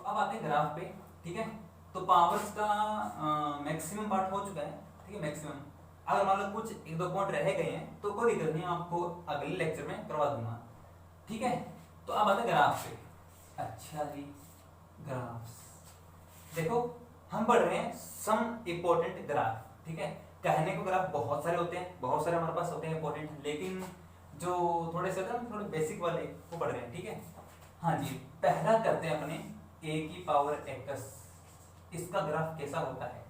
अब आते हैं ग्राफ पे, ठीक है। तो पावर्स का मैक्सिमम पार्ट हो चुका है, ठीक है, मैक्सिमम। अगर मान लो कुछ एक दो पॉइंट रह गए हैं तो कोई दिक्कत नहीं, आपको अगले लेक्चर में करवा दूंगा, ठीक है। तो अब आते हैं ग्राफ पे। अच्छा जी, ग्राफ्स देखो, हम पढ़ रहे हैं सम इम्पोर्टेंट ग्राफ, ठीक है। कहने को ग्राफ बहुत सारे होते हैं, बहुत सारे हमारे पास होते हैं इंपॉर्टेंट, लेकिन जो थोड़े से थोड़े बेसिक वाले वो पढ़ रहे हैं, ठीक है। हाँ जी, पहला करते हैं अपने a की पावर x, इसका ग्राफ कैसा होता है,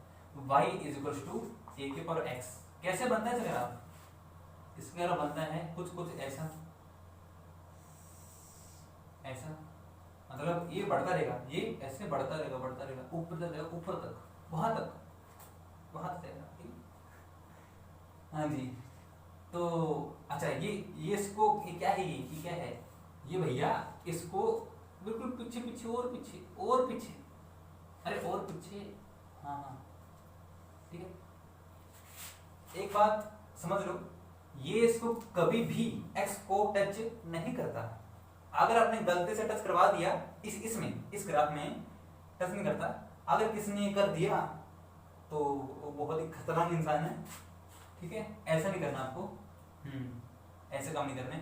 y is equal to a की पावर x। कैसे बनता है इसका ग्राफ? इसका ग्राफ बनता है कुछ कुछ ऐसा, ऐसा मतलब ये बढ़ता रहेगा, ये ऐसे बढ़ता रहेगा, बढ़ता रहेगा, ऊपर तक जाएगा, ऊपर तक, वहां तक, वहां तक जाएगा, ठीक। हाँ जी, तो अच्छा ये इसको ये क्या है, ये क्या है, ये भैया इसको बिल्कुल पीछे पीछे और पीछे और पीछे, अरे और पीछे, हाँ हाँ ठीक है। एक बात समझ लो, ये इसको कभी भी x को टच नहीं करता। अगर आपने गलती से टच करवा दिया इसमें इस ग्राफ में टच नहीं करता, अगर किसी ने कर दिया तो वो बहुत ही खतरनाक इंसान है, ठीक है। ऐसा नहीं करना आपको, ऐसे काम नहीं करने,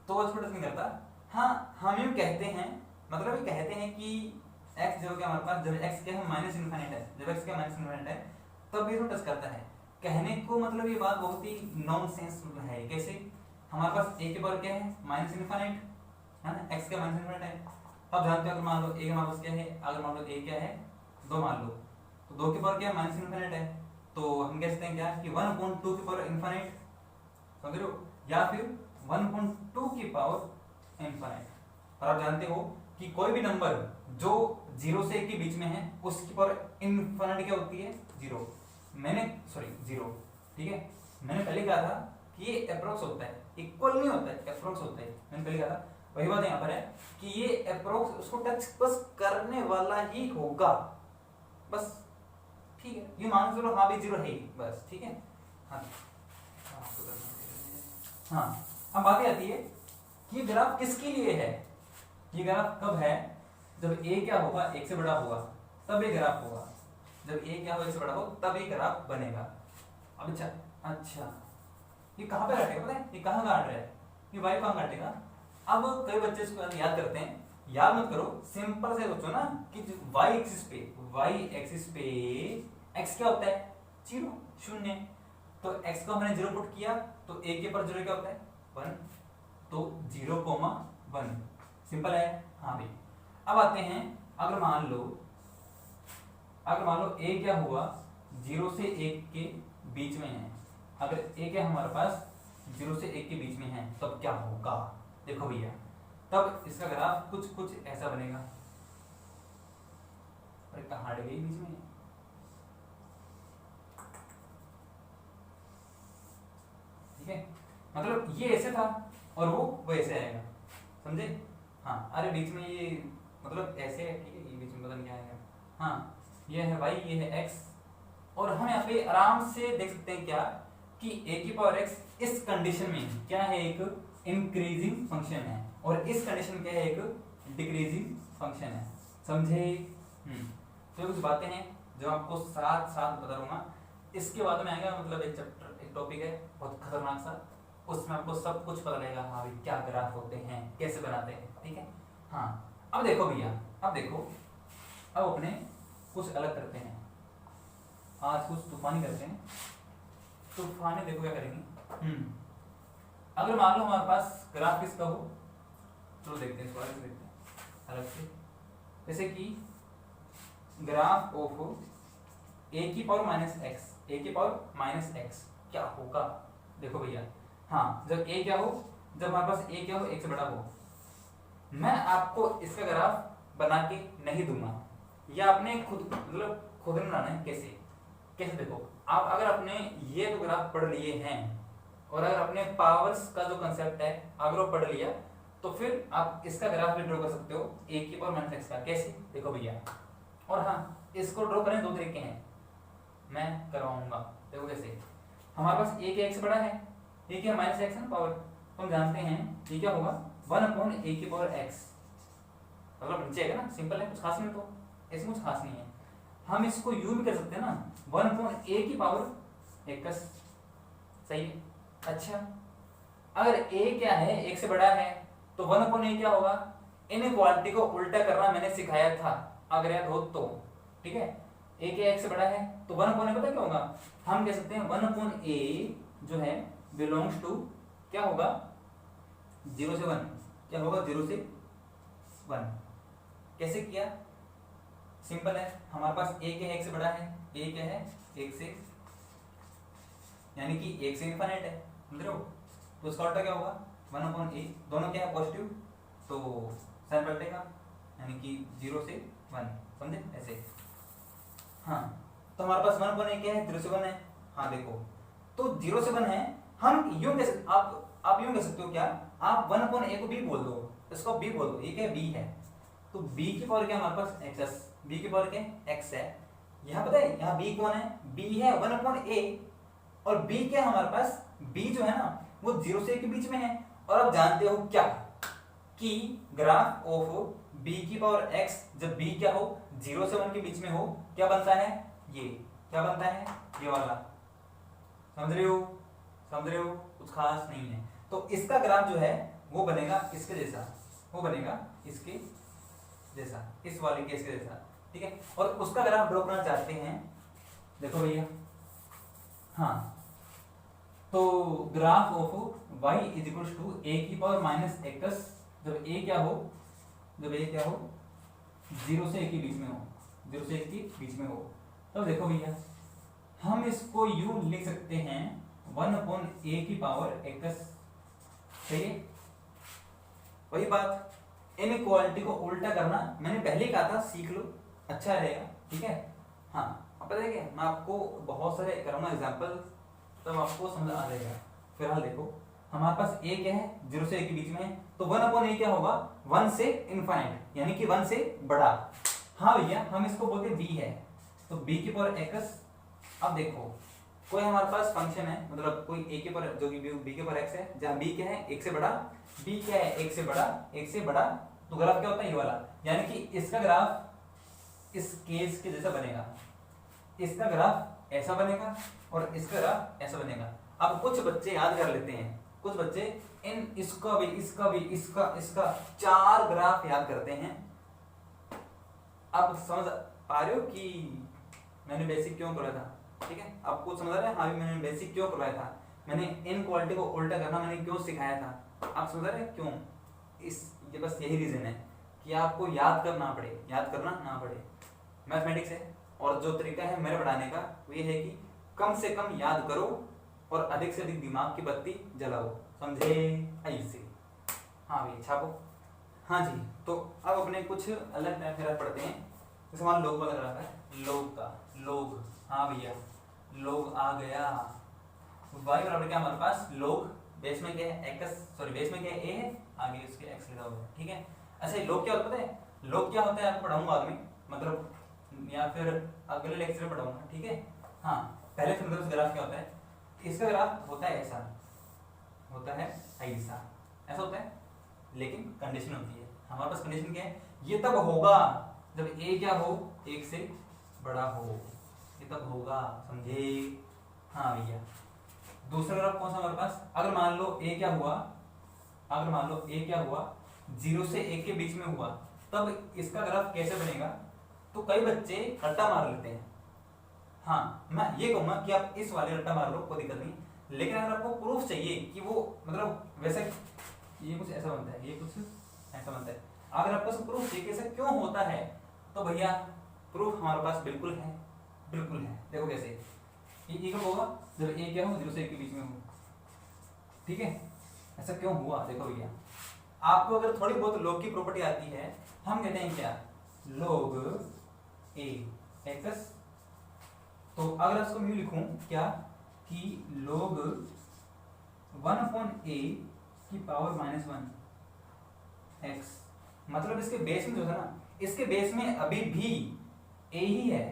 तो इसको टच नहीं करता। हाँ, हम यूँ कहते हैं, मतलब ये कहते हैं कि x जो क्या हमारे पास, जब x क्या है माइनस इन्फिनिट है, जब x क्या माइनस इन्फिनिट है तब ये टच करता है। कहने को मतलब ये बात बहुत ही नॉनसेंस है। कैसे? हमारे पास a के पावर क्या है माइनस इन्फिनिट है ना, x का माइनस इन्फिनिट है। अब जानते हो अगर मान लो a का हमारे पास क्या है, अगर मान लो a क्या है 2 मान लो, तो 2 के पावर क्या है माइनस इन्फिनिट है, तो हम कह सकते हैं क्या कि 1/2 की पावर इन्फिनिट, समझ रहे हो, या फिर 1/2 की पावर इन्फिनिट। और आप जानते हो कि कोई भी नंबर जो 0 से 1 के बीच में है उसकी पावर इन्फिनिट क्या होती है, 0। जीरो, ठीक है। मैंने पहले कहा था कि ये अप्रोक्स होता है, इक्वल नहीं होता है, अप्रोक्स होता है, मैंने पहले कहा था। वही बात यहाँ पर है कि ये अप्रोक्स उसको टच बस करने वाला ही होगा, बस, ठीक है। ये मान चलो हाँ भी 0 है बस, ठीक है। हाँ, अब बात आती है कि ग्राफ किसके लिए है। ये ग्राफ कब है, जब a क्या होगा 1 से बड़ा होगा तब ये ग्राफ होगा, जब a क्या होगा 1 से बड़ा हो तब ये ग्राफ बनेगा। अब अच्छा ये कहाँ पे काटेगा पता है, ये कहाँ काट रहा है, ये y कहाँ काटेगा। अब कई बच्चे इसको याद करते हैं, याद मत करो, सिंपल से सोचो ना कि y एक्सिस पे x क्या होता है 0 शून्य, तो x को हमने 0 पुट किया तो a के पर 0 क्या होता है 1, तो 0,1, सिंपल है। हाँ भाई, अब आते हैं, अगर मान लो a क्या हुआ 0 से 1 के बीच में है, अगर a क्या हमारे पास 0 से 1 के बीच में है तब क्या होगा, देखो भैया, तब इसका ग्राफ कुछ कुछ ऐसा बनेगा। अरे कहाँ हट गई बीच में, ठीक है, मतलब ये ऐसे था और वो वैसे आएगा, समझे। हाँ, अरे बीच में ये मतलब ऐसे है, ठीक है, ये बीच में पता नहीं क्या आएगा। हाँ, ये है y, ये है x, और हम यहाँ पे आराम से देख सकते हैं क्या कि a की पावर x इस कंडीशन में क्या है, एक इंक्रीजिंग फंक्शन है, और इस कंडीशन में क्या है, एक डिक्रीजिंग फंक्शन है, समझे। तो कुछ बातें हैं जो आपको साथ साथ बता दूंगा। इसके बाद में आएगा मतलब एक चैप्टर, एक टॉपिक है बहुत खतरनाक सा, उसमें आपको सब कुछ पता लगेगा, हाँ भाई क्या ग्राफ होते हैं, कैसे बनाते हैं, ठीक है। हाँ, अब देखो भैया, अब देखो, अब अपने कुछ अलग करते हैं, आज कुछ तूफानी करते हैं। तूफानी देखो क्या करेंगे, अगर मान लो हमारे पास ग्राफ किसका हो, चलो देखते हैं, सवाल देखते हैं अलग से, जैसे कि ग्राफ ऑफ a की पावर माइनस एक्स, a की पावर माइनस एक्स क्या होगा, देखो भैया। हाँ, जब a क्या हो, जब हमारे पास a क्या हो 1 से बड़ा हो, मैं आपको इसका ग्राफ बना के नहीं दूंगा, या आपने खुद मतलब खुद में बनाना है। कैसे देखो, आप अगर आपने ये तो ग्राफ पढ़ लिए हैं और अगर आपने पावर्स का जो कंसेप्ट है अगर वो पढ़ लिया तो फिर आप इसका ग्राफ भी ड्रॉ कर सकते हो a की पावर माइनस एक्स का। कैसे, देखो भैया, और हाँ इसको ड्रॉ करने 2 तरीके हैं, मैं करवाऊंगा। देखो कैसे, हमारे पास a क्या x बड़ा है, a क्या माइनस एक्स है ना पावर, तो हम जानते हैं ये क्या होगा 1/a की पावर x, मतलब नीचे आएगा ना, सिंपल है, कुछ खास नहीं, तो इसमें कुछ खास नहीं है। हम इसको यू भी कर सकते हैं ना, 1/a की पावर एक्स, सही है। अच्छा अगर a क्या है, एक से बड़ा है, तो 1/a क्या होगा, इनइक्वालिटी को उल्टा करना मैंने सिखाया था अगर याद हो तो, ठीक है। a क्या एक से बड़ा है तो 1/a पता क्या होगा, हम कह सकते हैं 1/a जो है बिलोंग्स टू क्या होगा, 0 से 1, क्या होगा 0 से 1। कैसे किया, सिंपल है, हमारे पास a क्या है एक से बड़ा है, a क्या है एक से, यानी कि 1 से इनफाइनाइट है, समझ रहे हो, तो उसका उल्टा क्या होगा 1/a, दोनों क्या है पॉजिटिव, तो साइन पलटेगा, यानी कि 0 से 1, समझे ऐसे। हाँ तो हमारे पास 1/a क्या है, 0 से 1 है, हाँ देखो, तो 0 से 1 है, हम यूं कह सकते, आप यूं कह सकते हो क्या, आप 1/a को b बोल दो, इसको b बोल दो, ये क्या b है, तो b की पावर क्या हमारे पास एक्स, b की पावर क्या x है। यहाँ पता है यहाँ b कौन है, b है 1/a, और b क्या है हमारे पास, b जो है ना वो 0 से 1 के बीच में है, और आप जानते हो क्या कि ग्राफ ऑफ b की पावर x जब b क्या हो 0 से 1 के बीच में हो, क्या बनता है, ये क्या बनता है, ये वाला, समझ रहे हो, समझ रहे हो, कुछ खास नहीं है। तो इसका ग्राफ जो है वो बनेगा इसके जैसा, वो बनेगा इसके जैसा, इस वाले केस के जैसा, ठीक है। और उसका ग्राफ ड्रॉ करना चाहते हैं, देखो भैया, हाँ तो graph of y is equal to a की पावर माइनस एक्स, जब a क्या हो, जब a क्या हो 0 से 1 के बीच में हो, 0 से 1 के बीच में हो, तो देखो भैया हम इसको यूं लिख सकते हैं 1/a की पावर एक्स, सही है। वही बात, इनइक्वालिटी को उल्टा करना मैंने पहले ही कहा था, सीख लो, अच्छा रहेगा, ठीक है। हाँ अब पता है क्या, मैं आपको बहुत सारे करूँगा एग्जाम्पल, तब आपको समझ आ जाएगा। फिलहाल देखो हमारे पास a क्या है 0 से 1 के बीच में है, तो 1/a क्या होगा 1 से इनफाइनाइट, यानी कि 1 से बड़ा। हाँ भैया हम इसको बोलते हैं b है, तो b की पावर x। अब देखो कोई हमारे पास फंक्शन है, मतलब कोई a के पावर जो कि b के पावर x है, जहाँ b क्या है 1 से बड़ा, b क्या है 1 से बड़ा, 1 से बड़ा, तो ग्राफ क्या होता है ये वाला, यानी कि इसका ग्राफ इस केस के जैसा बनेगा, इसका ग्राफ ऐसा बनेगा और इसका ग्राफ ऐसा बनेगा। अब कुछ बच्चे याद कर लेते हैं, कुछ बच्चे इन इसका भी इसका भी इसका इसका 4 ग्राफ याद करते हैं। अब समझ पा रहे हो कि मैंने बेसिक क्यों कराया था, ठीक है, आपको समझ आ रहा है, हाँ भी मैंने बेसिक क्यों करवाया था, मैंने इनइक्वालिटी को उल्टा करना मैंने क्यों सिखाया था, आप समझ रहे हैं क्यों, इस ये बस यही रीजन है कि आपको याद करना पड़े, याद करना ना पड़े, मैथमेटिक्स है। और जो तरीका है मेरे पढ़ाने का वो ये है कि कम से कम याद करो और अधिक से अधिक दिमाग की बत्ती जलाओ, समझे ऐसे। हाँ भैया छापो, हाँ जी। तो अब अपने कुछ अलग टाइप फिर पढ़ते हैं, जैसे हमारा लोग लग रहा है, लोग का लोग, हाँ भैया लोग आ गया, y बराबर क्या हमारे पास लोग, बेस में क्या है x, सॉरी बेस में क्या है a है, आगे उसके x लिखा हुआ है, ठीक है। अच्छा लोग क्या होता है, लोग क्या होता है आपको पढ़ाऊंगा बाद में, मतलब या फिर अगले लेक्चर में पढ़ाऊंगा, ठीक है। हाँ पहले समझो इस ग्राफ क्या होता है, इसका ग्राफ होता है ऐसा, होता है ऐसा, ऐसा होता है, लेकिन कंडीशन होती है हमारे पास, कंडीशन क्या है, ये तब होगा जब a क्या हो 1 से बड़ा हो, ये तब होगा, समझे। हाँ भैया दूसरा ग्राफ कौन सा हमारे पास, अगर मान लो a क्या हुआ, अगर मान लो a क्या हुआ 0 से 1 के बीच में हुआ, तब इसका ग्राफ कैसे बनेगा, तो कई बच्चे रट्टा मार लेते हैं। हाँ मैं ये कहूंगा कि आप इस वाले रट्टा मार लो, कोई दिक्कत नहीं, लेकिन अगर आपको प्रूफ चाहिए कि वो मतलब वैसे ये कुछ ऐसा बनता है, ये कुछ ऐसा बनता है, अगर आपको प्रूफ चाहिए कि ऐसा क्यों होता है, तो भैया प्रूफ हमारे पास बिल्कुल है, बिल्कुल है। देखो कैसे, ये कब होगा जब a क्या हो 0 से 1 के बीच में हो, ठीक है। ऐसा क्यों हुआ, देखो भैया आपको अगर थोड़ी बहुत लॉग की प्रॉपर्टी आती है, हम कहते हैं क्या log a x, तो अगर इसको मैं लिखूं क्या कि log 1/a की पावर -1 x, मतलब इसके बेस में जो है ना, इसके बेस में अभी भी a ही है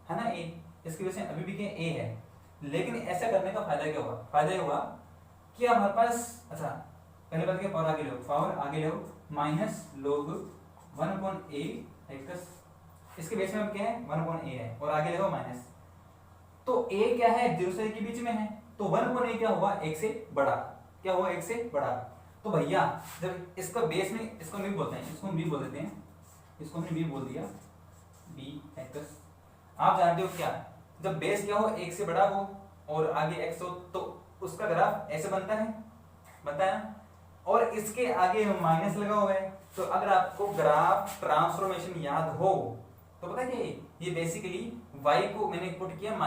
ना, a, इसके बेस में अभी भी क्या a है, लेकिन ऐसा करने का फायदा क्या होगा, फायदा ये होगा कि हमारे पास, अच्छा पहले बात क्या पावर आगे लो, पावर आगे लो माइनस log 1/a इसके बेस में अब क्या है 1/a है और आगे देखो माइनस, तो a क्या है 0 से 1 के बीच में है, तो 1/a क्या हुआ 1 से बड़ा, क्या हुआ 1 से बड़ा। तो भैया जब इसका बेस में, इसको हम भी बोलते हैं, इसको हम भी बोल देते हैं, इसको हमने भी बोल दिया bx। आप जानते हो क्या, जब बेस क्या हो 1 से बड़ा हो और आगे x हो तो उसका ग्राफ ऐसे बनता है ना, और इसके आगे माइनस लगा हुआ है। तो अगर आपको ग्राफ ट्रांसफॉर्मेशन याद हो तो पता है क्या ये बेसिकली y को मैंने पुट किया -y,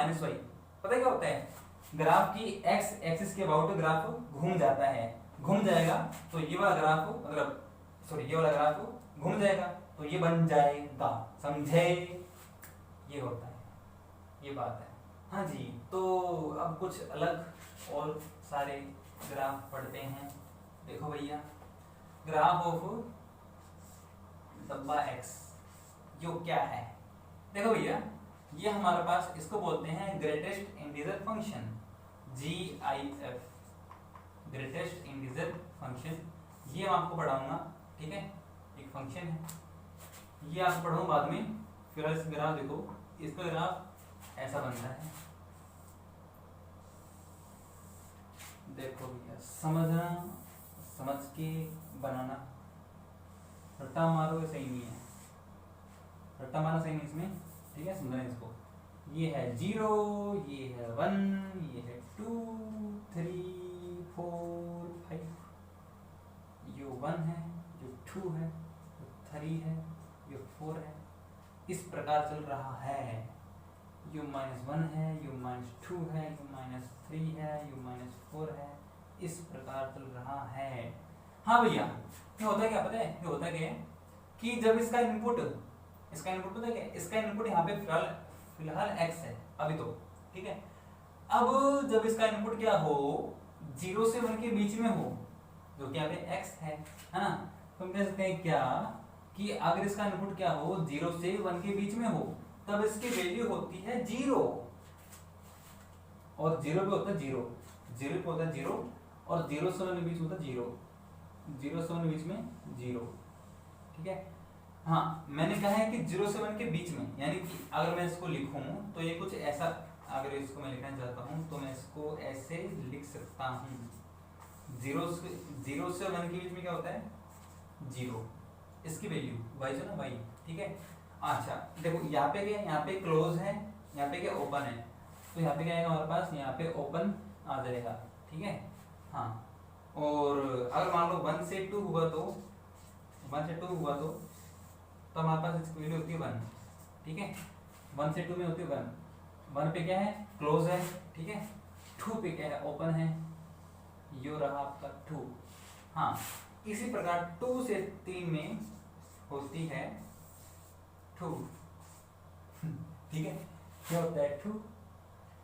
पता है क्या होता है, ग्राफ की x एक्सिस के अबाउट ग्राफ घूम जाता है, घूम जाएगा तो ये वाला ग्राफ मतलब सॉरी ये वाला ग्राफ घूम जाएगा तो ये बन जाएगा, समझे, ये होता है, ये बात है। हाँ जी, तो अब कुछ अलग और सारे ग्राफ पढ़ते हैं। देखो भैया ग्राफ ऑफ डब्बा x जो क्या है, देखो भैया ये हमारे पास इसको बोलते हैं greatest integer function, GIF, greatest integer function. ये मैं आपको पढ़ाऊंगा, ठीक है, एक फंक्शन है, ये आपको पढ़ाऊंगा बाद में। फिर इस ग्राफ देखो, इसका ग्राफ ऐसा बनता है, देखो भैया समझना, समझ के बनाना, रट्टा मारो सही नहीं है, रट्टा मारना सही नहीं इसमें, ठीक है, समझना इसको। ये है 0, ये है 1, ये है 2 3 4 5, ये 1 है, ये 2 है, ये 3 है, ये 4 है, इस प्रकार चल रहा है। यू -1 है, यू -2 है, यू -3 है, यू -4 है, इस प्रकार चल रहा है। हाँ भैया ये होता है क्या पता है, ये होता क्या है कि जब इसका इनपुट पता है क्या, इसका इनपुट यहाँ पे फिलहाल x है अभी तो, ठीक है। अब जब इसका इनपुट क्या हो 0 से 1 के बीच में हो, जो कि यहाँ पे x है ना, तो हम कह सकते हैं क्या कि अगर इसका इनपुट क्या हो 0 से 1 के बीच में हो तब इसकी वैल्यू होती है 0, और 0 पे होता है 0, 0 पे होता है 0, और 0 से 1 के बीच होता है 0, 0 से 1 के बीच में 0, ठीक है। हाँ मैंने कहा है कि 0 से 1 के बीच में, यानी कि अगर मैं इसको लिखूं तो ये कुछ ऐसा, अगर इसको मैं लिखना चाहता हूं तो मैं इसको ऐसे लिख सकता हूं, 0 से 1 के बीच में क्या होता है 0, इसकी वैल्यू y जो ना y, ठीक है। अच्छा देखो यहाँ पे क्या, यहाँ पे क्लोज है, यहाँ पे क्या ओपन है, तो यहाँ पे क्या आएगा हमारे पास, यहाँ पे ओपन आ जाएगा, ठीक है। हाँ और अगर मान लो 1 से 2 हुआ तो, 1 से 2 हुआ तो हमारे पास इसकी वैल्यू होती है 1, ठीक है। 1 से 2 में होती है 1, 1 पे क्या है क्लोज है, ठीक है, 2 पे क्या है ओपन है, यो रहा आपका 2। हाँ इसी प्रकार 2 से 3 में होती है 2, ठीक है, क्या होता है 2,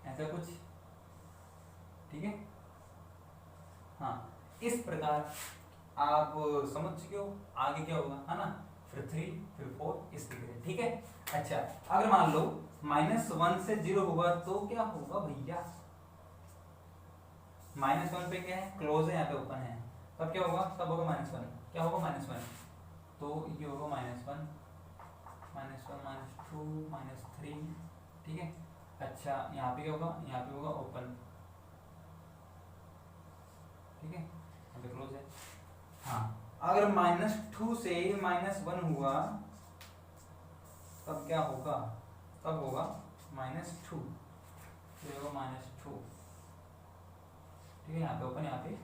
ऐसा कुछ, ठीक है। हाँ इस प्रकार आप समझ चुके हो, आगे क्या होगा है ना, फिर 3 फिर 4 इस तरीके से, ठीक है। अच्छा अगर मान लो -1 से 0 हुआ तो क्या होगा भैया, -1 पे क्या है क्लोज है, यहाँ पे ओपन है, तब क्या होगा, तब होगा -1, क्या होगा -1, तो ये होगा -1 -2 -3, ठीक है। अच्छा यहाँ पे क्या होगा, यहाँ पे होगा ओपन, ठीक है, यहाँ पे क्लोज है। हाँ अगर -2 से -1 हुआ तब क्या होगा, तब होगा -2, फिर होगा -2, ठीक है, यहाँ पे ओपन, यहाँ पे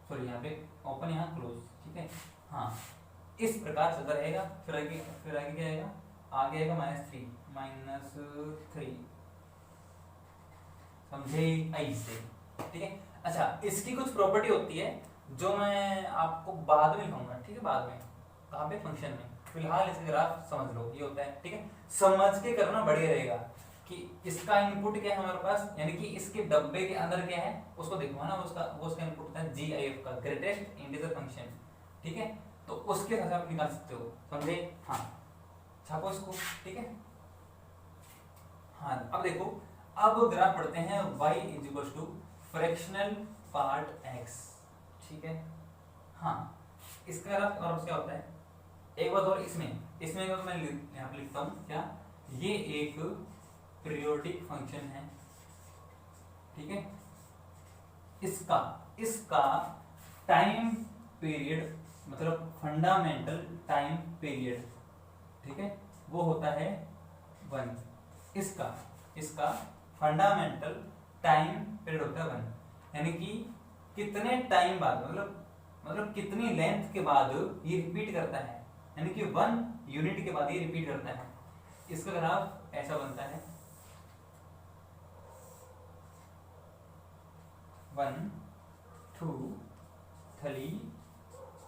सॉरी यहाँ पे ओपन, यहाँ क्लोज, ठीक है। हाँ इस प्रकार चलता रहेगा, फिर आगे क्या आएगा, आगे आएगा -3, समझे ऐसे, ठीक है। अच्छा इसकी कुछ प्रॉपर्टी होती है जो मैं आपको बाद में लिखूंगा, ठीक है, बाद में, कहाँ पे फंक्शन में, फिलहाल इसका ग्राफ समझ लो, ये होता है, ठीक है, समझ के करना बढ़िया रहेगा कि इसका इनपुट क्या है हमारे पास, यानी कि इसके डब्बे के अंदर क्या है उसको देखो, है ना, उसका इनपुट होता है GIF का, ग्रेटेस्ट इंटीजर फंक्शन, ठीक है, तो उसके हिसाब से आप निकाल सकते हो, समझे। हाँ छापो इसको, ठीक है। हाँ अब देखो, अब ग्राफ पढ़ते हैं y = फ्रैक्शनल पार्ट x, ठीक है। हाँ इसका ग्राफ और क्या होता है, एक बात और, इसमें इसमें मैं यहाँ पे लिखता हूँ क्या, ये एक पीरियोडिक फंक्शन है, ठीक है। इसका टाइम पीरियड मतलब फंडामेंटल टाइम पीरियड, ठीक है, वो होता है 1। इसका फंडामेंटल टाइम पीरियड होता है 1, यानी कि कितने टाइम बाद मतलब कितनी लेंथ के बाद ये रिपीट करता है, यानी कि 1 यूनिट के बाद ये रिपीट करता है। इसका ग्राफ ऐसा बनता है 1 2 3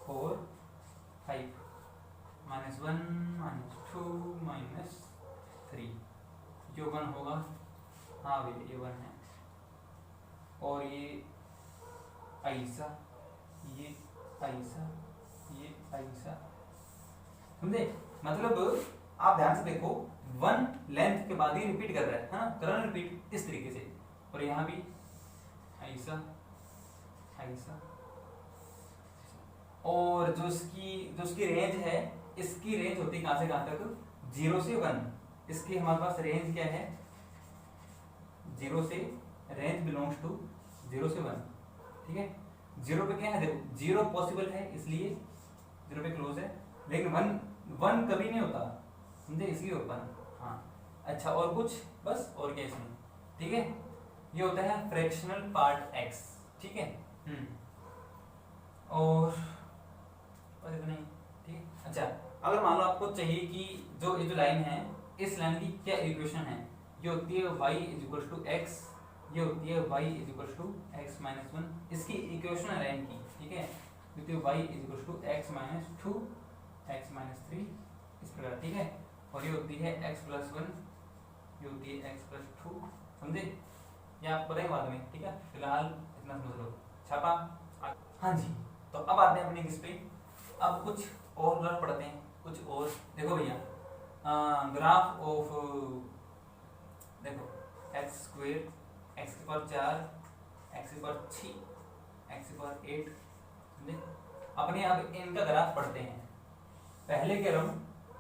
4 5 -1 -2 -3, जो 1 होगा, हाँ भैया ये 1 है, और ये ऐसा, ये ऐसा, ये ऐसा, समझे। मतलब आप ध्यान से देखो, 1 लेंथ के बाद ही रिपीट कर रहा है ना, करंट रिपीट इस तरीके से, और यहाँ भी ऐसा ऐसा, और जो इसकी रेंज है, इसकी रेंज होती है कहां से कहां तक, 0 से 1। इसकी हमारे पास रेंज क्या है, 0 से, रेंज बिलोंग्स टू 0 से 1, ठीक है। 0 पे क्या है, देखो 0 पॉसिबल है इसलिए 0 पे क्लोज है, लेकिन 1 कभी नहीं होता, समझे, इसलिए ओपन। हाँ अच्छा, और कुछ बस, और क्या इसमें, ठीक है। ये होता है फ्रैक्शनल पार्ट x, ठीक है। और इतना ही, ठीक है। अच्छा, अगर मान लो आपको चाहिए कि ये जो लाइन है, इस लाइन की क्या इक्वेशन है, ये होती है y = x, ये होती है y = x - 1, इसकी इक्वेशन है लाइन की, ठीक है। होती है y = x - 2 x - 3, इस प्रकार, ठीक है। और ये होती है x + 1, ये होती है x + 2, समझे। ये आपको पता है बाद में, ठीक है, फिलहाल इतना समझ लो। छापा, हाँ जी। तो अब आते हैं अपने किस पे, अब कुछ और ग्राफ पढ़ते हैं, कुछ और। देखो भैया, ग्राफ ऑफ, देखो x², x⁴, x⁴6, x⁴8, समझे। अपने अब इनका ग्राफ पढ़ते हैं। पहले के हम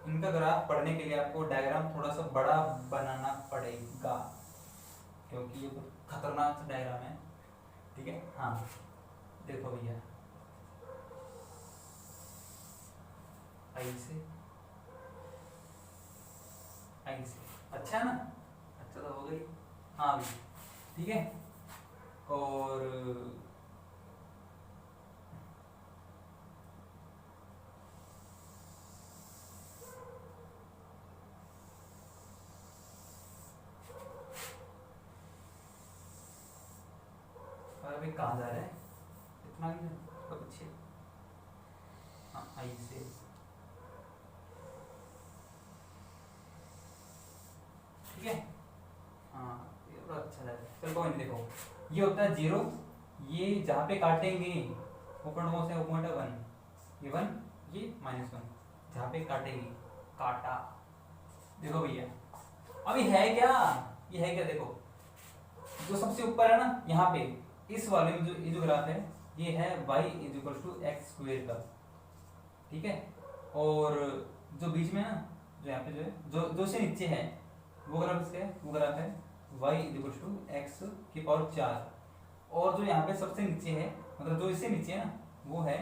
इनका ग्राफ पढ़ने के लिए आपको डायग्राम थोड़ा सा बड़ा बनाना पड़ेगा, क्योंकि ये खतरनाक डायग्राम है, ठीक है। हाँ देखो भैया, ऐसे ऐसे, अच्छा है ना, अच्छा तो हो गई, हाँ भैया, ठीक है। और अभी कहाँ जा रहा है, इतना ही तो पीछे, हाँ ऐसे, ठीक है। हाँ ये बड़ा अच्छा है, चल कोई नहीं। देखो ये होता है 0, ये जहाँ पे काटेंगे वो पॉइंट कौन सा है, वो पॉइंट है 1, ये 1, ये -1, जहाँ पे काटेंगे, काटा। देखो भैया, अभी है क्या, ये है क्या, देखो जो सबसे ऊपर है ना, यहाँ पे इस वाले में ये जो ग्राफ है, ये है y = x² का, ठीक है। और जो बीच में ना, जो यहाँ पे जो है, जो से नीचे है, वो ग्राफ इसका है, वो ग्राफ है y = x⁴, और जो यहाँ पे सबसे नीचे है, मतलब जो इससे नीचे है ना, वो है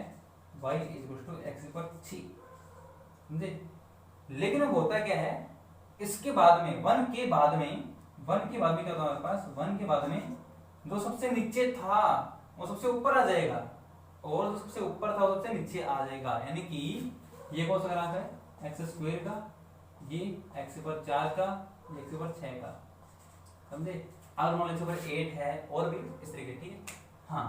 y = x⁴6, समझे। लेकिन अब होता क्या है, इसके बाद में 1 के बाद में क्या होता है हमारे पास, 1 के बाद में जो सबसे नीचे था वो सबसे ऊपर आ जाएगा, और जो सबसे ऊपर था वो सबसे नीचे आ जाएगा, यानी कि ये कौन सा ग्राफ है, x² का, ये x⁴ का, ये x⁴6 का, समझे। अगर मान लो x⁴8 है, और भी इस तरीके, ठीक है। हाँ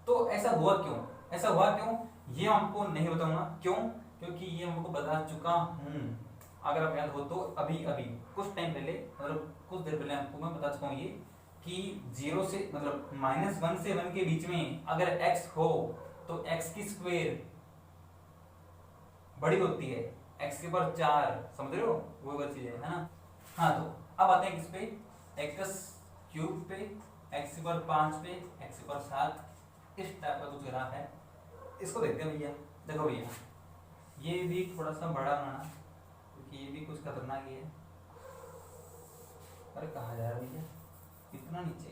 तो ऐसा हुआ क्यों, ये हमको नहीं बताऊंगा क्यों, क्योंकि ये हमको बता चुका हूँ, अगर आप याद हो तो। अभी कुछ टाइम पहले, मतलब कुछ देर पहले आपको मैं बता चुका हूँ ये, कि 0 से मतलब -1 से 1 के बीच में अगर x हो तो x की स्क्वायर बड़ी होती है, x⁴, समझ रहे हो, वो चीज है ना। हाँ तो अब आते हैं किस पे, x³ पे, x⁵ पे, x⁵, इस टाइप का कुछ ग्राफ है, इसको देखते हैं भैया। देखो भैया, ये भी थोड़ा सा बड़ा बनाना, कुछ खतरनाक ही है। अरे कहाँ जा रहा है भैया, इतना नीचे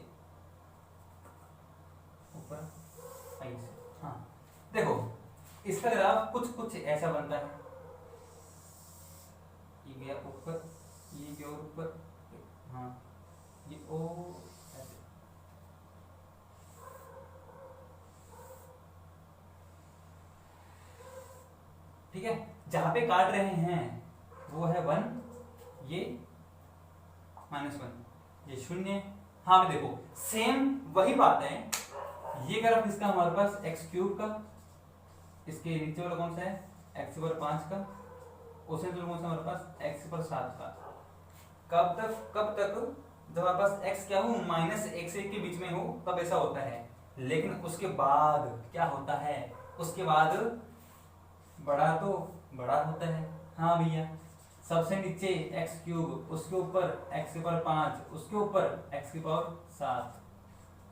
ऊपर ऐसे। हाँ देखो इसका ग्राफ कुछ कुछ ऐसा बनता है, ये गया ऊपर, ये गया ऊपर, हाँ ये ओ ऐसे। ठीक है, जहां पे काट रहे हैं वो है 1, ये -1, ये 0। हाँ भी देखो सेम वही बात है, ये ग्राफ किसका हमारे पास x³ का, इसके नीचे वाला कौन सा है x⁵ का, उसे तो कौन सा हमारे पास x⁵ का। कब तक जब हमारे पास x क्या हो -1 से 1 के बीच में हो तब ऐसा होता है, लेकिन उसके बाद क्या होता है, उसके बाद बड़ा तो बड़ा होता है। हाँ भैया, सबसे नीचे x³, उसके ऊपर x⁵, उसके ऊपर x⁵,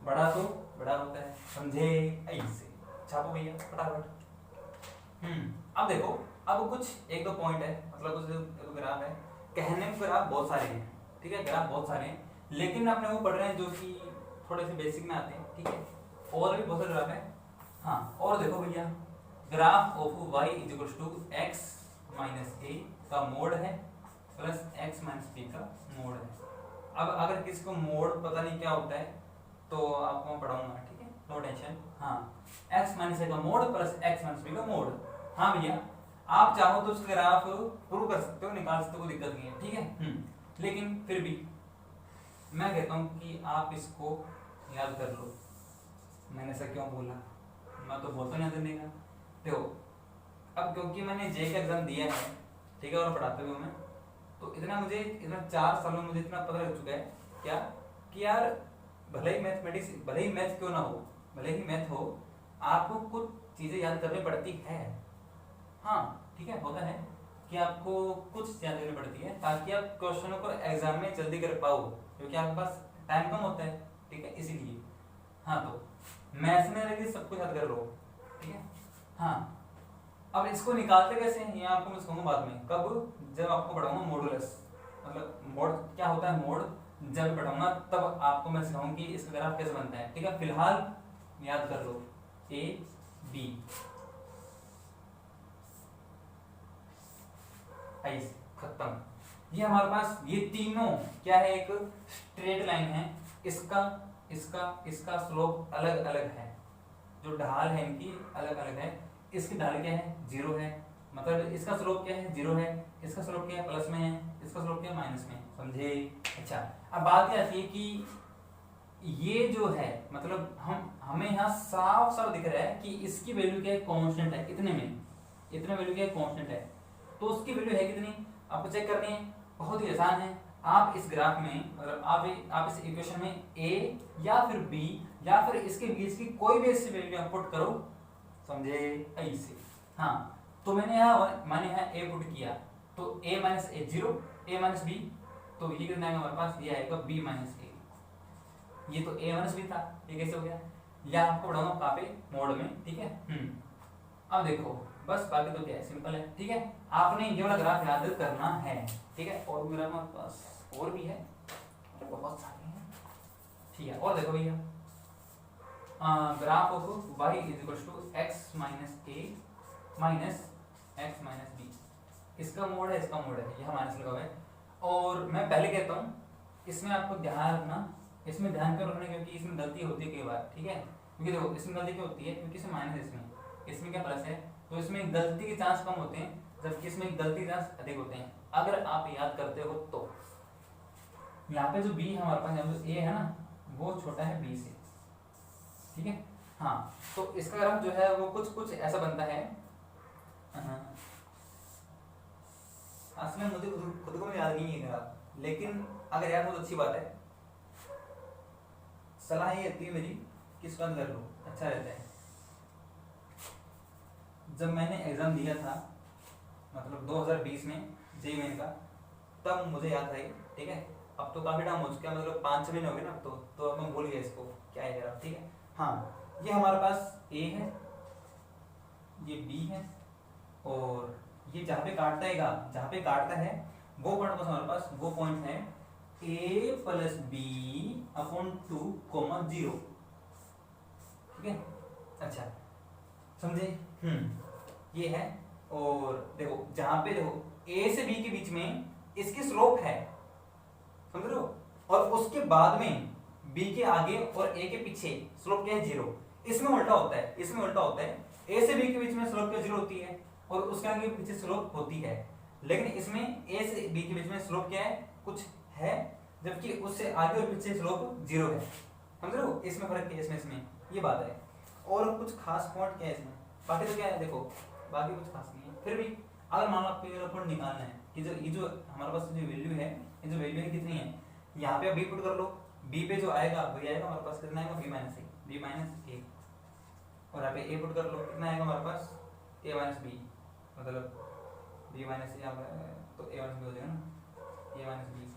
बड़ा तो बड़ा होता है, समझे? ऐसे छापो भैया फटाफट। अब देखो, अब कुछ एक दो पॉइंट है, मतलब कुछ एक दो ग्राफ है, कहने में ग्राफ बहुत सारे हैं, ठीक है, ग्राफ बहुत सारे हैं, लेकिन अपने वो पढ़ रहे हैं जो कि थोड़े से बेसिक में आते हैं, ठीक है, और भी बहुत सारे ग्राफ है। हाँ और देखो भैया, graph of y = x - a का मोड है प्लस x - b का मोड है। अब अगर किसी को मोड पता नहीं क्या होता है तो आपको मैं पढ़ाऊंगा, ठीक है, नो टेंशन। हाँ x - a का मोड प्लस x - b का मोड। हाँ भैया, आप चाहो तो उसका ग्राफ प्रूव कर सकते हो, निकाल सकते हो, कोई दिक्कत नहीं है, ठीक है। लेकिन फिर भी मैं कहता हूँ कि आप इसको याद कर लो। मैंने ऐसा क्यों बोला, मैं तो बोलता नहीं देने का। देखो अब क्योंकि मैंने जे का एग्जाम दिया है, ठीक है, और पढ़ाते हुए मैं, तो इतना 4 सालों में मुझे इतना पता लग चुका है क्या कि यार भले ही मैथमेटिक्स, भले ही मैथ क्यों ना हो, भले ही मैथ हो, आपको कुछ चीजें याद करनी पड़ती है। हाँ ठीक है, होता है कि आपको कुछ याद करनी पड़ती है ताकि आप क्वेश्चनों को एग्जाम में जल्दी कर पाओ, क्योंकि आपके पास टाइम कम होता है, ठीक है, इसीलिए। हाँ तो मैथ्स में लगे सब कुछ याद कर लो, ठीक है। हाँ अब इसको निकालते कैसे हैं ये आपको मैं सिखाऊंगा बाद में, कब, जब आपको पढ़ाऊंगा मॉडुलस, मतलब मोड क्या होता है, मोड जब पढ़ाऊंगा तब आपको मैं सिखाऊंगा कि इसका ग्राफ कैसे बनता है, ठीक है। फिलहाल याद कर लो ए बी ऐसे खत्म। ये हमारे पास ये तीनों क्या है, एक स्ट्रेट लाइन है, इसका इसका इसका स्लोप अलग अलग है, जो ढाल है इनकी अलग अलग है। इसकी ढाल क्या है, 0 है, मतलब इसका स्लोप क्या है, 0 है, इसका स्लोप क्या है, प्लस में है, इसका स्लोप क्या है, माइनस में, समझे? अच्छा अब बात क्या आती है कि ये जो है, मतलब हमें यहाँ साफ साफ दिख रहा है कि इसकी वैल्यू क्या है, कांस्टेंट है, इतने में इतना वैल्यू क्या है, कांस्टेंट है, तो उसकी वैल्यू है कितनी, आपको चेक करनी है। बहुत ही आसान है, आप इस ग्राफ में, मतलब आप इस इक्वेशन में a या फिर b या फिर इसके बीच की कोई भी ऐसी वैल्यू आप पुट करो, समझे? ऐसे। हाँ तो मैंने यहाँ a पुट किया, तो a - a 0, a - b, तो ये कितना आएगा हमारे पास, ये आएगा b - a। ये तो a - b था, ये कैसे हो गया, या आपको पढ़ाऊंगा कहाँ पे, मोड में, ठीक है। अब देखो बस, बाकी तो क्या है, सिंपल है, ठीक है। आपने ये वाला ग्राफ याद करना है, ठीक है, और भी ग्राफ हमारे पास और भी है, बहुत सारे हैं, ठीक है। और देखो भैया, graph of y = x - a - x - b, इसका मोड है, इसका मोड है, ये माइनस लगा हुआ है। और मैं पहले कहता हूँ इसमें आपको ध्यान रखना, इसमें ध्यान क्यों रखना, क्योंकि इसमें गलती होती है कई बार, ठीक है। क्योंकि देखो इसमें गलती क्यों होती है, क्योंकि इसमें माइनस है, इसमें क्या प्लस है, तो इसमें गलती के चांस कम होते हैं, जबकि इसमें गलती के चांस अधिक होते हैं, अगर आप याद करते हो तो। यहाँ पे जो b है हमारे पास, यहाँ पे a है ना, वो छोटा है b से, ठीक है। हाँ तो इसका ग्राफ जो है वो कुछ कुछ ऐसा बनता है। असल में मुझे खुद को याद नहीं है ग्राफ, लेकिन अगर याद हो तो अच्छी बात है। सलाह ये रहती है मेरी कि इसको याद कर लो, अच्छा रहता है। जब मैंने एग्जाम दिया था, मतलब 2020 में जेईई मेन का, तब मुझे याद आई, ठीक है। अब तो काफी टाइम हो चुका है, मतलब 5-6 महीने हो गए ना, तो अब मैं भूल गया इसको क्या है जरा, ठीक है। हाँ ये हमारे पास a है, ये b है, और ये जहाँ पे काटता है वो पॉइंट कौन सा हमारे पास, वो पॉइंट है a plus b upon 2 comma 0, ठीक है। अच्छा समझे, ये है। और देखो जहां पे देखो a से b के बीच में इसकी स्लोप है, समझ रहे हो, और उसके बाद में b के आगे और a के पीछे स्लोप क्या है 0। इसमें उल्टा होता है, इसमें उल्टा होता है, a से b के बीच में स्लोप क्या 0 होती है और उसके आगे पीछे स्लोप होती है, लेकिन इसमें a से b के बीच में स्लोप क्या है, कुछ है, जबकि उससे आगे और पीछे स्लोप 0 है, समझ रहे हो, इसमें फर्क है, इसमें ये बात है। और कुछ खास पॉइंट क्या है इसमें, बाकी तो क्या है देखो, बाकी कुछ खास नहीं है। फिर भी अगर मान लो आपको ये पॉइंट निकालना है कि ये जो हमारे पास जो वैल्यू है, ये जो वैल्यू है कितनी है, यहाँ पे आप b पुट कर लो, b पे जो आएगा वही आएगा हमारे पास, कितना आएगा b माइनस a, और यहाँ पे a पुट कर लो, कितना आएगा हमारे पास a माइनस b, मतलब b माइनस a तो a माइनस b हो जाएगा ना, a माइनस b,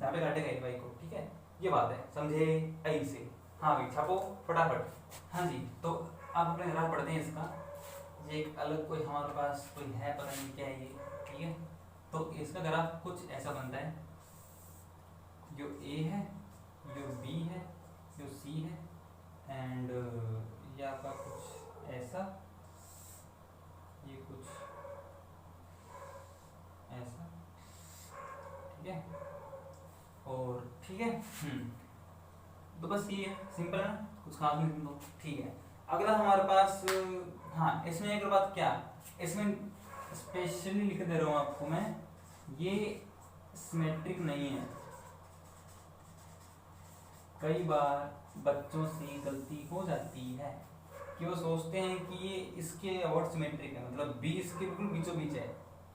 यहाँ पे काटेगा एक y को, ठीक है, ये बात है, समझे ऐसे। हाँ भाई छापो फटाफट। हाँ जी, तो आप अपने ग्राफ पढ़ते हैं इसका, ये एक अलग कोई हमारे पास कोई है, पता नहीं क्या है ये, ठीक है। तो इसका ग्राफ कुछ ऐसा बनता है, जो a है, जो b है, जो c है, एंड ये आपका कुछ ऐसा, ये कुछ ऐसा, ठीक है, और ठीक है। तो बस ये है, सिंपल है ना, कुछ खास नहीं समझो, ठीक है। अगला हमारे पास, हाँ इसमें एक बात क्या, इसमें स्पेशली लिख दे रहा हूँ आपको मैं, ये सिमेट्रिक नहीं है। कई बार बच्चों से गलती हो जाती है कि वो सोचते हैं कि ये इसके अबाउट सिमेट्रिक है, मतलब बी इसके बिल्कुल बीचों बीच है,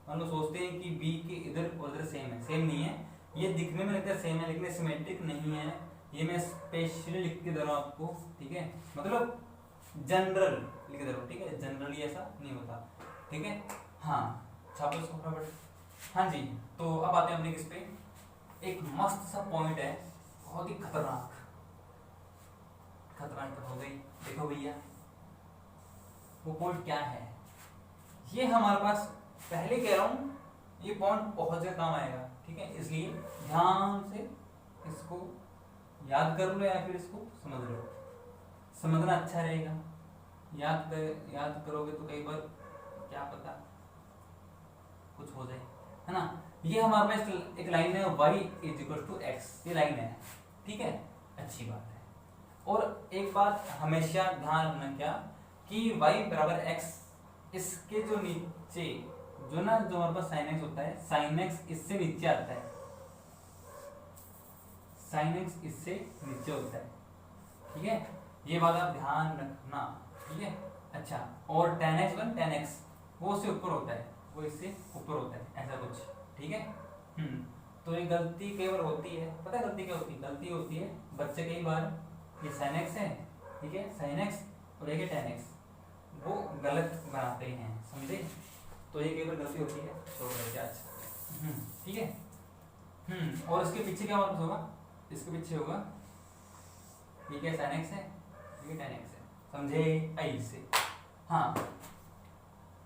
मतलब सोचते हैं कि बी के इधर और इधर सेम है, सेम नहीं है, ये दिखने में लगता है सेम है लेकिन सिमेट्रिक नहीं है। ये मैं स्पेशली लिख के दे रहा हूँ आपको, ठीक है, मतलब जनरल लिख दे रहा हूँ, ठीक है, जनरली ऐसा नहीं होता, ठीक है। हाँ छापो इसको फटाफट। हाँ जी, तो अब आते हैं अपने किस पे, एक मस्त सा पॉइंट है, बहुत ही खतरनाक, खतरनाक तो हो गई, देखो भैया वो पॉइंट क्या है। ये हमारे पास पहले कह रहा हूँ, ये पॉइंट बहुत ज्यादा काम आएगा, ठीक है, इसलिए ध्यान से इसको याद कर लो या फिर इसको समझ लो, समझना अच्छा रहेगा। याद करोगे तो कई बार क्या पता कुछ हो जाए, है ना। ये हमारे पास एक लाइन है y is equal to x, ये लाइन है, ठीक है, अच्छी बात है। और एक बात हमेशा ध्यान रखना क्या, कि y बराबर x, इसके जो नीचे जो ना जो हमारे पास sin x होता है, sin x इससे नीचे आता है, sin x इससे नीचे होता है, ठीक है, ये बात आप ध्यान रखना, ठीक है। अच्छा, और tan x वो उससे ऊपर होता है, वो इससे ऊपर होता है, ऐसा कुछ, ठीक है। तो ये गलती कई बार होती है, पता है गलती क्या होती है, गलती होती है बच्चे कई बार ये sin x है, ठीक है, sin x और एक tan x वो गलत बनाते हैं, समझे, तो ये कई बार गलती होती है, तो अच्छा ठीक है। और इसके पीछे क्या वापस होगा, इसके पीछे होगा, ठीक है, sin x है, ये tan x है, समझे ऐसे। हाँ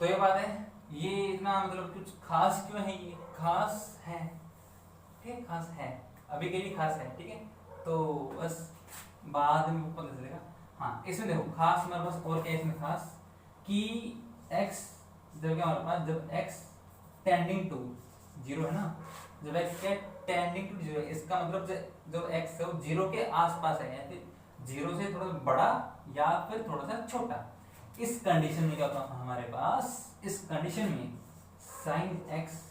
तो ये बात है, ये इतना मतलब कुछ खास क्यों है, ये खास है, ठीक है, खास है, अभी के लिए खास है, ठीक है, तो बस बाद में पता चलेगा। हाँ इसमें देखो खास हमारे पास और क्या है इसमें खास, कि x जब क्या हमारे पास, जब x टेंडिंग टू 0 है ना, जब x के टेंडिंग टू 0 है, इसका मतलब जो x है वो 0 के आसपास है, या फिर 0 से थोड़ा बड़ा या फिर थोड़ा सा छोटा। इस कंडीशन में क्या होता है हमारे पास, इस कंडीशन में sin x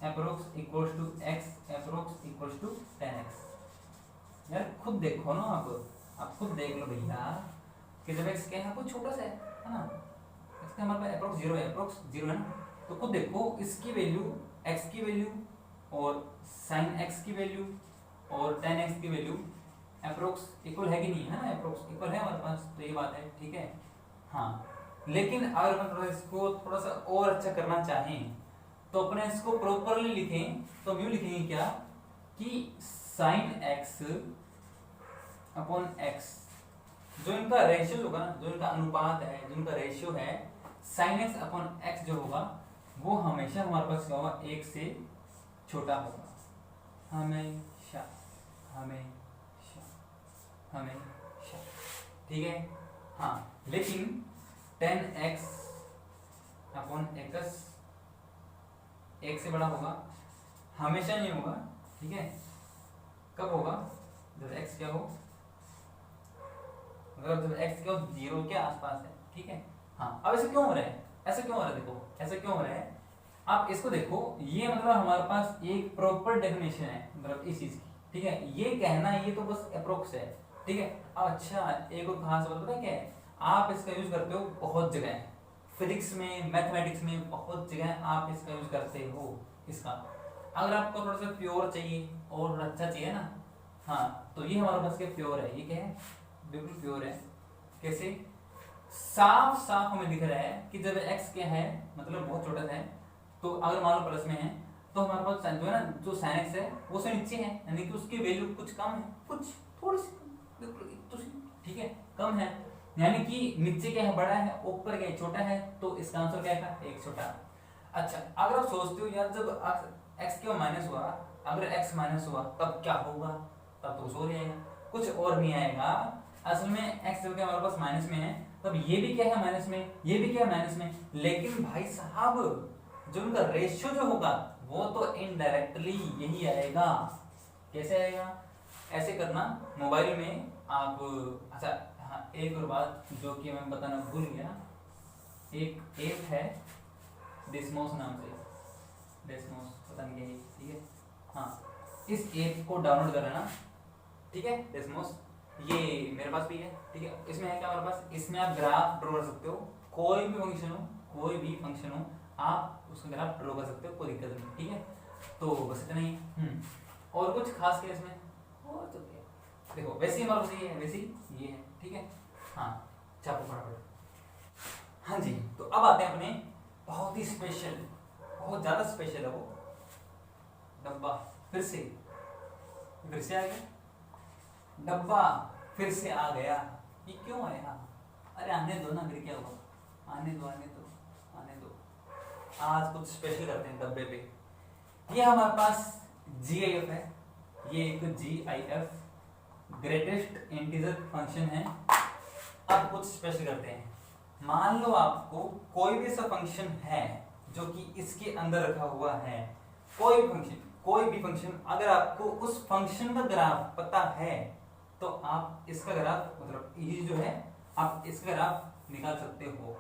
approx equals to x approx equals to tan x। यार खुद देखो ना, आप खुद देख लो भैया कि जब x क्या है कुछ छोटा सा है ना, इसका हमारे पास अप्रोक्स 0 है, अप्रोक्स 0 है ना, तो खुद देखो इसकी वैल्यू, x की वैल्यू और sin x की वैल्यू और tan x की वैल्यू अप्रोक्स इक्वल है कि नहीं, है ना, अप्रोक्स इक्वल है हमारे पास, तो ये बात है, ठीक है। हाँ लेकिन अगर अपन थोड़ा इसको थोड़ा सा और अच्छा करना चाहें तो अपने इसको प्रॉपरली लिखें, तो हम यूँ लिखेंगे क्या, कि sin x अपॉन x, जो इनका रेशियो होगा ना, जो इनका अनुपात है, जो इनका रेशियो है, sin x अपॉन x जो होगा वो हमेशा हमारे पास क्या होगा, एक से छोटा होगा, हमेशा हमेशा हमेशा, ठीक है। हाँ, लेकिन 10x अपॉन एक्स एक से बड़ा होगा, हमेशा नहीं होगा, ठीक है। कब होगा, जब x क्या हो, मतलब जब x क्या हो 0 के आसपास है, ठीक है। हाँ, अब ऐसे क्यों हो रहा है, ऐसा क्यों हो रहा है, देखो ऐसा क्यों हो रहा है, आप इसको देखो, ये मतलब हमारे पास एक प्रॉपर डेफिनेशन है मतलब इस चीज की, ठीक है। ये कहना ये तो बस अप्रोक्स है, ठीक है। अब अच्छा एक और खास बात पता है क्या है, आप इसका यूज करते हो बहुत जगह, फिजिक्स में, मैथमेटिक्स में बहुत जगह आप इसका यूज करते हो इसका। अगर आपको थोड़ा सा प्योर चाहिए और अच्छा चाहिए ना, हाँ, तो ये हमारे पास क्या प्योर है, ये क्या है, बिल्कुल प्योर है। कैसे, साफ साफ हमें दिख रहा है कि जब x क्या है, मतलब बहुत छोटा सा है, तो अगर मान लो प्लस में है, तो हमारे पास जो है ना, जो sin x है वो से नीचे है, यानी कि उसकी वैल्यू कुछ कम है, कुछ थोड़ी सी बिल्कुल, ठीक है, कम है, यानी कि नीचे क्या है बड़ा है, ऊपर क्या है छोटा है, तो इसका आंसर क्या है, एक छोटा। अच्छा, अगर आप सोचते हो यार जब x क्यों माइनस हुआ, अगर x माइनस हुआ तब क्या होगा, तब तो कुछ और आएगा, कुछ और नहीं आएगा। असल में x जब हमारे पास माइनस में है, तब ये भी क्या है माइनस में, ये भी क्या है माइनस में, लेकिन भाई साहब जो उनका रेशियो जो होगा वो तो इनडायरेक्टली यही आएगा। कैसे आएगा, ऐसे करना मोबाइल में आप, अच्छा हाँ, एक और बात जो कि मैं बताना भूल गया, एक ऐप है डेस्मोस नाम से, डेस्मोस पता नहीं क्या है, ठीक है। हाँ, इस ऐप को डाउनलोड कर लेना, ठीक है। डेस्मोस ये मेरे पास भी है, ठीक है। इसमें है क्या हमारे पास, इसमें आप ग्राफ ड्रॉ कर सकते हो, कोई भी फंक्शन हो, कोई भी फंक्शन हो आप उसका ग्राफ ड्रॉ कर सकते हो, कोई दिक्कत नहीं, ठीक है। तो बस इतना ही। और कुछ खास क्या इसमें, और तो क्या, देखो वैसे ही हमारे पास ये है, वैसे ही ये है, ठीक है। हाँ, चापो फटाफट। हाँ जी, तो अब आते हैं अपने बहुत ही स्पेशल, बहुत ज्यादा स्पेशल है वो डब्बा, फिर से आ गया डब्बा, फिर से आ गया, ये क्यों आया, अरे आने दो ना, फिर क्या हुआ, आने दो आने दो आने दो, आज कुछ स्पेशल करते हैं डब्बे पे। ये हमारे पास GIF है, ये एक GIF ग्रेटेस्ट इंटीजर फंक्शन है। अब कुछ स्पेशल करते हैं, मान लो आपको कोई भी ऐसा फंक्शन है जो कि इसके अंदर रखा हुआ है, कोई भी फंक्शन, अगर आपको उस फंक्शन का ग्राफ पता है तो आप इसका ग्राफ, मतलब ये जो है आप इसका ग्राफ निकाल सकते हो।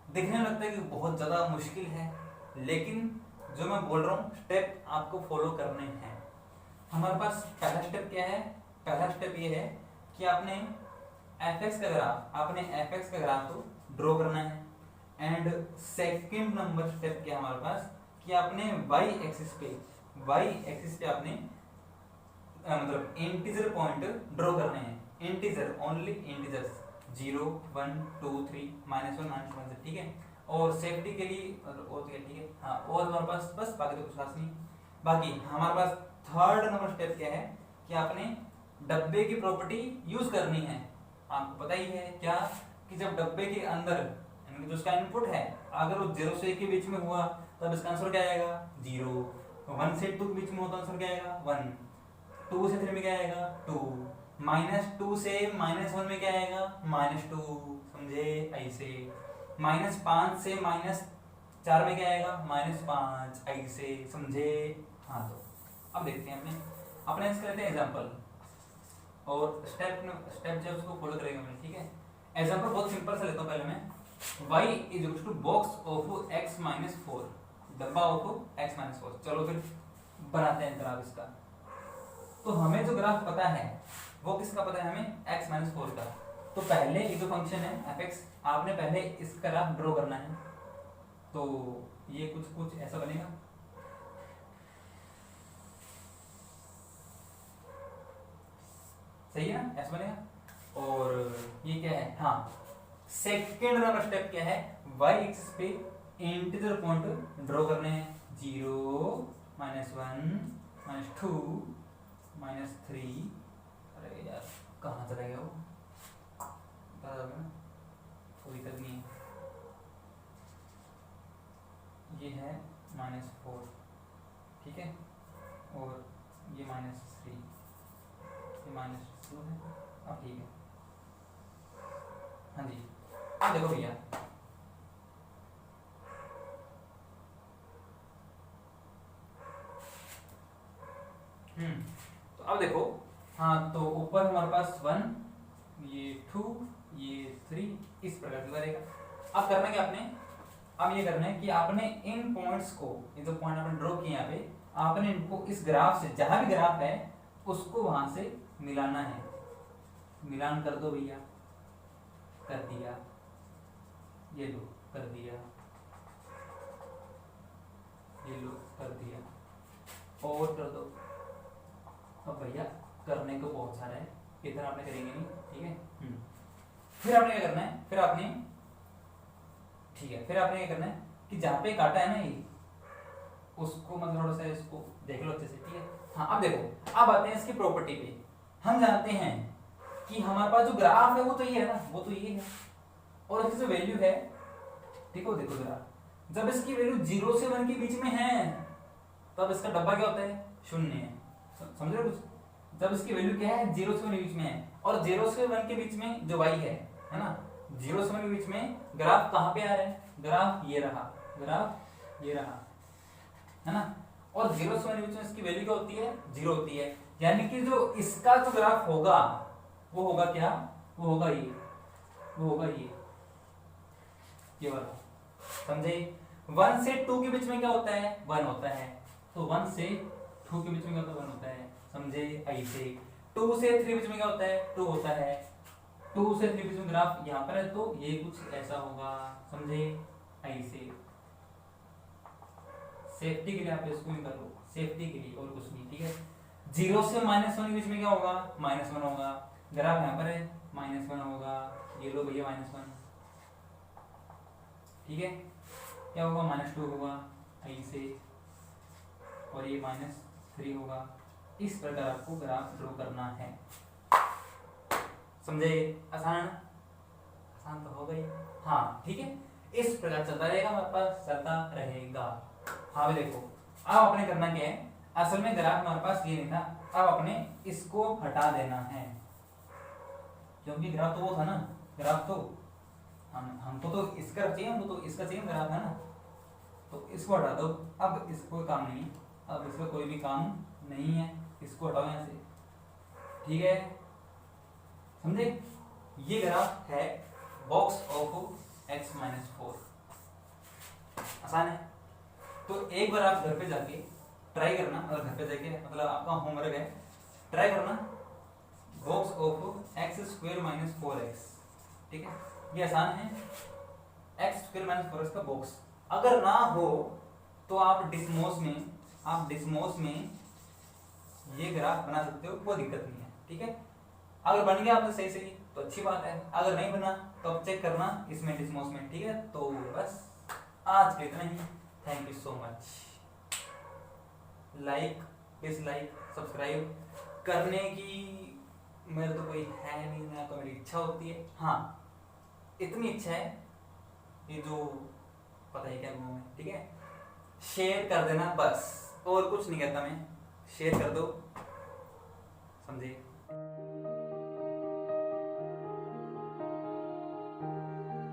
दिखने में लगता है कि बहुत ज्यादा मुश्किल है, लेकिन जो मैं बोल रहा हूँ स्टेप आपको फॉलो करने हैं। हमारे पास पहला स्टेप क्या है, पहला स्टेप ये है कि आपने fx का ग्राफ तो ड्रॉ करना है, एंड सेकंड नंबर स्टेप क्या हमारे पास कि आपने y एक्सिस पे आपने मतलब इंटीजर पॉइंट ड्रॉ करने हैं, इंटीजर, ओनली इंटीजर्स, 0 1 2 3 -1 -1, ठीक है। और सेफ्टी के लिए और ठीक है, हाँ, और हमारे पास बस, बाकी तो कुछ खास नहीं। बाकी हमारे पास थर्ड नंबर स्टेप क्या है कि आपने डब्बे की प्रॉपर्टी यूज करनी है। आपको पता ही है क्या कि जब डब्बे के अंदर यानी जो उसका इनपुट है अगर वो 0 से 1 के बीच में हुआ तब इसका आंसर क्या आएगा, 0। 1 से 2 के बीच में हो तो आंसर क्या आएगा, 1। 2 से 3 में क्या आएगा, 2। -2 से -1 में क्या आएगा, -2, समझे ऐसे। -5 से -4 में क्या आएगा, -5, ऐसे समझे। हाँ, तो अब देखते हैं अपने इसके लेते हैं एग्जांपल, और स्टेप जो उसको फॉलो करेंगे हम, ठीक है। एग्जांपल बहुत सिंपल सा लेता हूँ पहले मैं, y is equal to box of x -4, डब्बा ऑफ x -4। चलो फिर बनाते हैं ग्राफ इसका। तो हमें जो ग्राफ पता है वो किसका पता है, हमें x -4 का। तो पहले ये जो फंक्शन है fx, आपने पहले इसका ग्राफ ड्रॉ करना है। तो ये कुछ ऐसा बनेगा, सही है ना, ऐसा बनेगा। और ये क्या है, हाँ, सेकेंड नंबर स्टेप क्या है, y एक्सिस पे इंटीजर पॉइंट ड्रॉ करने हैं, 0 -1 -2 -3। अरे यार कहाँ चला गया वो, कोई दिक्कत नहीं है, ये है -4, ठीक है, और ये -3, ये -2 है। अब ठीक है, हाँ जी। अब देखो भैया, तो अब देखो, हाँ, तो ऊपर हमारे पास 1, ये 2, ये 3, इस प्रकार से बनेगा। अब करना क्या आपने, अब ये करना है कि आपने इन पॉइंट्स को, ये जो पॉइंट आपने ड्रॉ किए यहाँ पे, आपने इनको इस ग्राफ से, जहां भी ग्राफ है उसको वहां से मिलाना है। मिलान कर दो भैया, कर दिया, ये लो कर दिया, ये लो कर दिया, और कर दो। अब भैया करने को बहुत सारा है, इतना आपने करेंगे नहीं, ठीक है। फिर आपने क्या करना है, फिर आपने, ठीक है, फिर आपने क्या करना है कि जहाँ पे काटा है ना ये, उसको मतलब थोड़ा सा इसको देख लो अच्छे से, ठीक है। हाँ, अब देखो, अब आते हैं इसकी प्रॉपर्टी पे। हम जानते हैं कि हमारे पास जो ग्राफ है वो तो ये है ना, वो तो ये है, और इसकी जो वैल्यू है, देखो देखो जरा, जब इसकी वैल्यू 0 से 1 के बीच में है तब इसका डब्बा क्या होता है, 0 है। समझ रहे हो कुछ, जब इसकी वैल्यू क्या है, 0 से 1 के बीच में है, और 0 से 1 के बीच में जो y है ना, 0 से 1 के बीच में ग्राफ कहाँ पे आ रहा है, ग्राफ ये रहा, ग्राफ ये रहा, है ना, और 0 से 1 के बीच में इसकी वैल्यू क्या होती है, 0 होती है। यानी कि जो इसका जो ग्राफ होगा वो होगा क्या, वो होगा ये, वो होगा ये वाला, समझे। 1 से 2 के बीच में क्या होता है, 1 होता है, तो 1 से 2 के बीच में क्या होता है, 1 होता है, समझे। ऐसे 2 से 3 के बीच में क्या होता है, 2 होता है, 2 से 3 के बीच में ग्राफ यहाँ पर है तो ये कुछ ऐसा होगा, समझे। ऐसे सेफ्टी के लिए आप इसको भी कर लो, सेफ्टी के लिए, और कुछ नहीं, ठीक है। 0 से -1 के बीच में क्या होगा, -1 होगा, ग्राफ यहाँ पर है, -1 होगा, ये लो भैया -1, ठीक है। क्या होगा, -2 होगा ऐसे, और ये -3 होगा। इस प्रकार आपको ग्राफ ड्रॉ करना है, समझे। आसान, आसान तो हो गई, हाँ, ठीक है। इस प्रकार चलता रहेगा, हमारे पास चलता रहेगा। हाँ भाई देखो, अब आपने करना क्या है, असल में ग्राफ हमारे पास ये नहीं था, अब अपने इसको हटा देना है, क्योंकि ग्राफ तो वो था ना, ग्राफ तो हमको तो इसका चाहिए, हमको तो इसका चाहिए ग्राफ, है ना, तो इसको हटा दो। अब इसको काम नहीं, अब इसका कोई भी काम नहीं है, इसको हटाओ यहाँ से, ठीक है, समझे। ये ग्राफ है बॉक्स ऑफ x-4, आसान है। तो एक बार आप घर पे जाके ट्राई करना, अगर घर पे जाके मतलब आपका होमवर्क है, ट्राई करना बॉक्स ऑफ x² - 4x, ठीक है, ये आसान है, x² - 4x का बॉक्स। अगर ना हो तो आप डिस्मोस में ये ग्राफ बना सकते हो, कोई दिक्कत नहीं है, ठीक है। अगर बन गया आपसे सही तो अच्छी बात है, अगर नहीं बना तो आप चेक करना इसमें डिस्मोस में, ठीक है। तो बस आज के इतना ही, thank you so much. Like, dislike, subscribe करने की मेरे तो कोई है नहीं, ना तो मेरी इच्छा होती है, हाँ इतनी इच्छा है, ये जो पता ही क्या घूम है, ठीक है। शेयर कर देना बस, और कुछ नहीं कहता मैं, शेयर कर दो, समझे।